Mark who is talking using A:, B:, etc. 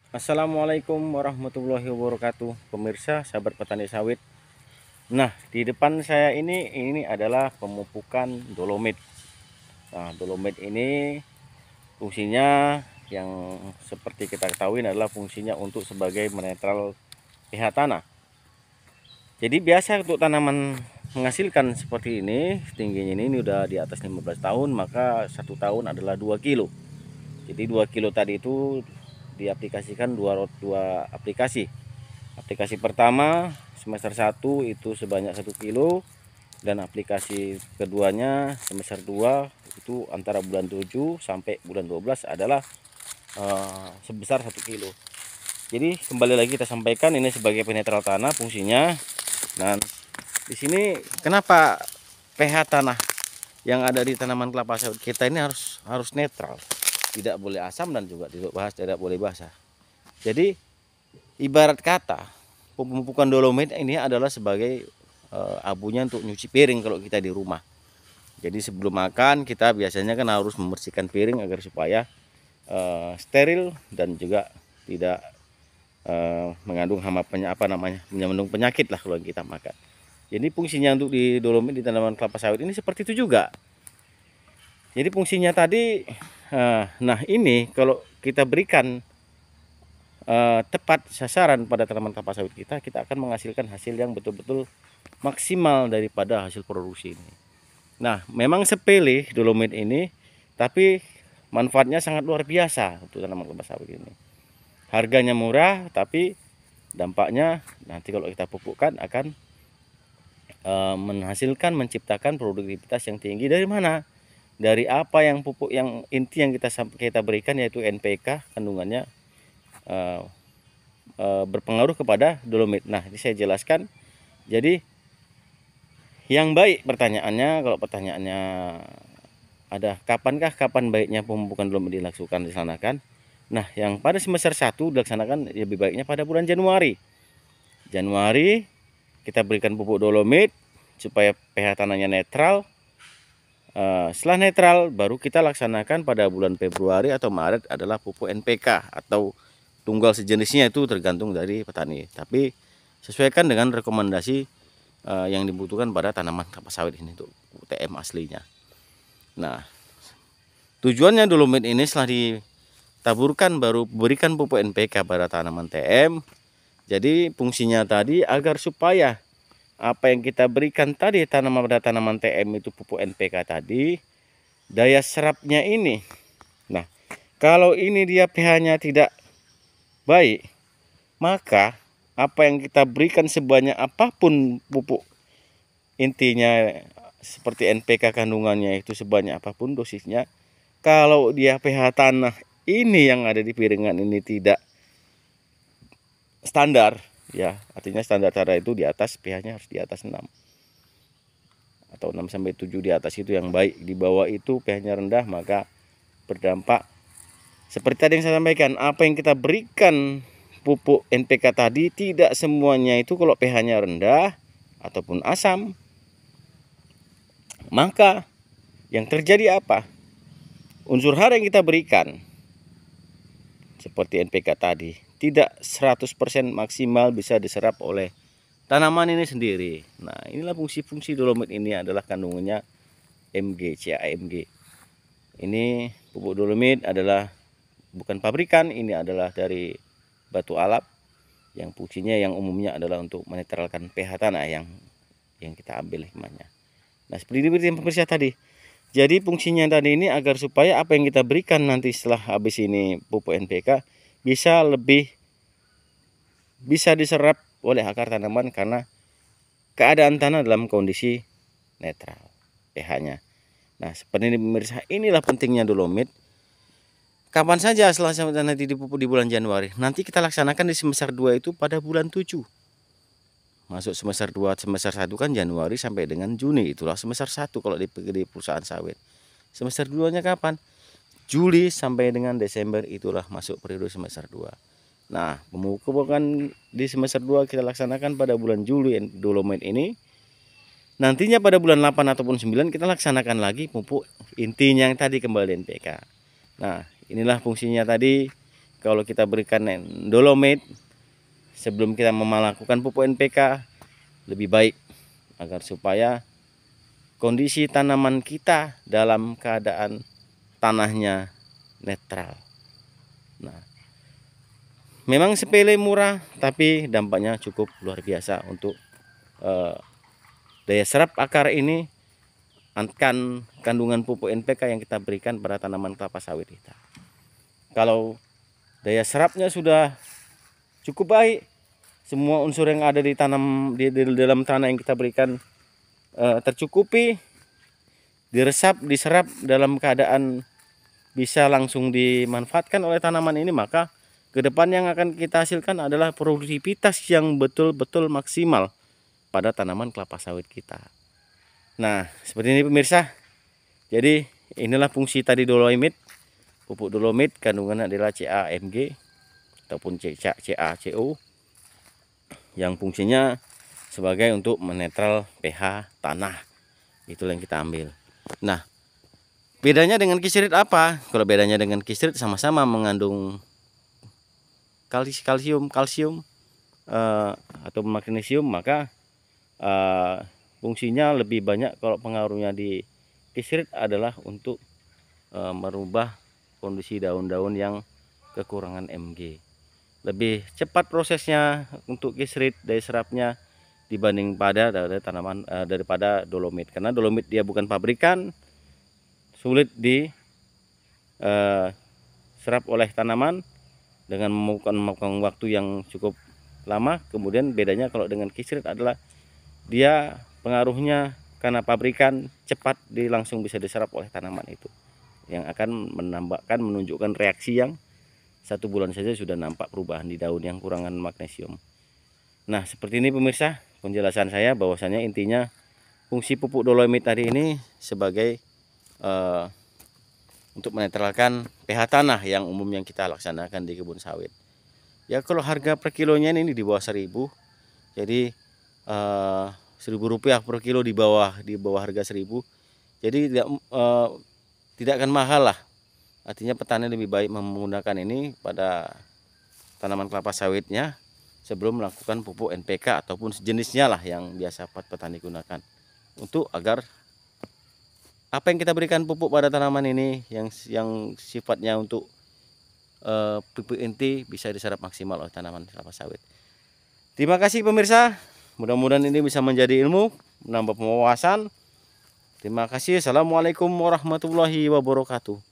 A: Assalamualaikum warahmatullahi wabarakatuh, pemirsa sahabat petani sawit. Nah, di depan saya ini adalah pemupukan dolomit. Nah, dolomit ini fungsinya yang seperti kita ketahui adalah fungsinya untuk sebagai menetral pH tanah. Jadi biasa untuk tanaman menghasilkan seperti ini, tingginya ini udah di atas 15 tahun, maka 1 tahun adalah 2 kilo. Jadi 2 kilo tadi itu diaplikasikan dua aplikasi. Aplikasi pertama semester 1 itu sebanyak 1 kilo, dan aplikasi keduanya semester 2 itu antara bulan 7 sampai bulan 12 adalah sebesar 1 kilo. Jadi kembali lagi kita sampaikan ini sebagai penetral tanah fungsinya. Dan di sini kenapa pH tanah yang ada di tanaman kelapa sawit kita ini harus netral, tidak boleh asam dan juga tidak boleh basah. Jadi ibarat kata pemupukan dolomit ini adalah sebagai abunya untuk nyuci piring kalau kita di rumah. Jadi sebelum makan kita biasanya kan harus membersihkan piring agar supaya steril dan juga tidak mengandung hama mengandung penyakit lah kalau kita makan. Jadi fungsinya untuk di dolomit di tanaman kelapa sawit ini seperti itu juga. Jadi fungsinya tadi, nah ini kalau kita berikan tepat sasaran pada tanaman kelapa sawit kita akan menghasilkan hasil yang betul-betul maksimal daripada hasil produksi ini. Nah, memang sepele dolomit ini, tapi manfaatnya sangat luar biasa untuk tanaman kelapa sawit ini. Harganya murah, tapi dampaknya nanti kalau kita pupukkan akan menghasilkan, menciptakan produktivitas yang tinggi. Dari mana? Dari apa yang pupuk yang inti yang kita berikan, yaitu NPK kandungannya berpengaruh kepada dolomit. Nah, ini saya jelaskan. Jadi yang baik pertanyaannya, kalau pertanyaannya ada kapan baiknya pemupukan dolomit dilaksanakan. Nah, yang pada semester 1 dilaksanakan lebih baiknya pada bulan Januari. Kita berikan pupuk dolomit supaya pH tanahnya netral. Setelah netral baru kita laksanakan pada bulan Februari atau Maret adalah pupuk NPK atau tunggal sejenisnya, itu tergantung dari petani. Tapi sesuaikan dengan rekomendasi yang dibutuhkan pada tanaman kelapa sawit ini untuk UTM aslinya. Nah, tujuannya dolomit ini setelah ditaburkan baru berikan pupuk NPK pada tanaman TM. Jadi fungsinya tadi agar supaya apa yang kita berikan tadi pada tanaman TM itu pupuk NPK tadi, daya serapnya ini. Nah, kalau ini dia pH-nya tidak baik, maka apa yang kita berikan sebanyak apapun pupuk intinya seperti NPK kandungannya itu sebanyak apapun dosisnya, kalau dia pH tanah ini yang ada di piringan ini tidak standar, ya artinya standar cara itu di atas, pH-nya harus di atas 6 atau 6 sampai 7 di atas itu yang baik. Di bawah itu pH-nya rendah, maka berdampak seperti tadi yang saya sampaikan, apa yang kita berikan pupuk NPK tadi tidak semuanya itu kalau pH-nya rendah ataupun asam. Maka yang terjadi apa? Unsur hara yang kita berikan seperti NPK tadi tidak 100% maksimal bisa diserap oleh tanaman ini sendiri. Nah, inilah fungsi-fungsi dolomit ini adalah kandungannya Mg, CaMg. Ini pupuk dolomit adalah bukan pabrikan, ini adalah dari batu alap yang fungsinya yang umumnya adalah untuk menetralkan pH tanah yang kita ambil hikmahnya. Nah, seperti ini pemirsa tadi. Jadi fungsinya tadi ini agar supaya apa yang kita berikan nanti setelah habis ini pupuk NPK bisa diserap oleh akar tanaman karena keadaan tanah dalam kondisi netral pH-nya. Nah, seperti ini pemirsa, inilah pentingnya dolomit. Kapan saja setelah nanti dipupuk di bulan Januari, nanti kita laksanakan di semester 2 itu pada bulan 7. Masuk semester 2, semester 1 kan Januari sampai dengan Juni, itulah semester 1 kalau di perusahaan sawit. Semester 2-nya kapan? Juli sampai dengan Desember, itulah masuk periode semester 2. Nah, pemupukan di semester 2 kita laksanakan pada bulan Juli dolomit ini. Nantinya pada bulan 8 ataupun 9 kita laksanakan lagi pupuk intinya yang tadi kembali NPK. Nah, inilah fungsinya tadi kalau kita berikan dolomit sebelum kita melakukan pupuk NPK lebih baik, agar supaya kondisi tanaman kita dalam keadaan tanahnya netral. Nah, memang sepele, murah, tapi dampaknya cukup luar biasa untuk daya serap akar ini akan kandungan pupuk NPK yang kita berikan pada tanaman kelapa sawit kita. Kalau daya serapnya sudah cukup baik, semua unsur yang ada di dalam tanah yang kita berikan tercukupi, diserap dalam keadaan bisa langsung dimanfaatkan oleh tanaman ini, maka ke depan yang akan kita hasilkan adalah produktivitas yang betul-betul maksimal pada tanaman kelapa sawit kita. Nah, seperti ini pemirsa. Jadi inilah fungsi tadi dolomit. Pupuk dolomit kandungannya adalah CaMg ataupun CaCO yang fungsinya sebagai untuk menetral pH tanah. Itulah yang kita ambil. Nah, bedanya dengan kisrit apa? Kalau bedanya dengan kisrit sama-sama mengandung kalsium atau magnesium, maka fungsinya lebih banyak. Kalau pengaruhnya di kisrit adalah untuk merubah kondisi daun-daun yang kekurangan Mg. Lebih cepat prosesnya untuk kisrit daya serapnya dibanding daripada dolomit, karena dolomit dia bukan pabrikan, sulit diserap oleh tanaman dengan memakan waktu yang cukup lama. Kemudian bedanya kalau dengan kisrit adalah dia pengaruhnya karena pabrikan, cepat langsung bisa diserap oleh tanaman itu, yang akan menunjukkan reaksi yang 1 bulan saja sudah nampak perubahan di daun yang kurangan magnesium. Nah, seperti ini pemirsa penjelasan saya, bahwasanya intinya fungsi pupuk dolomit tadi ini sebagai untuk menetralkan pH tanah yang umum yang kita laksanakan di kebun sawit. Ya, kalau harga per kilonya ini di bawah 1.000, jadi Rp1.000 per kilo, di bawah harga 1.000. Jadi tidak akan mahal lah. Artinya petani lebih baik menggunakan ini pada tanaman kelapa sawitnya sebelum melakukan pupuk NPK ataupun sejenisnya lah yang biasa petani gunakan, untuk agar apa yang kita berikan pupuk pada tanaman ini yang sifatnya untuk pupuk inti bisa diserap maksimal oleh tanaman kelapa sawit. Terima kasih pemirsa, mudah-mudahan ini bisa menjadi ilmu, menambah wawasan. Terima kasih. Assalamualaikum warahmatullahi wabarakatuh.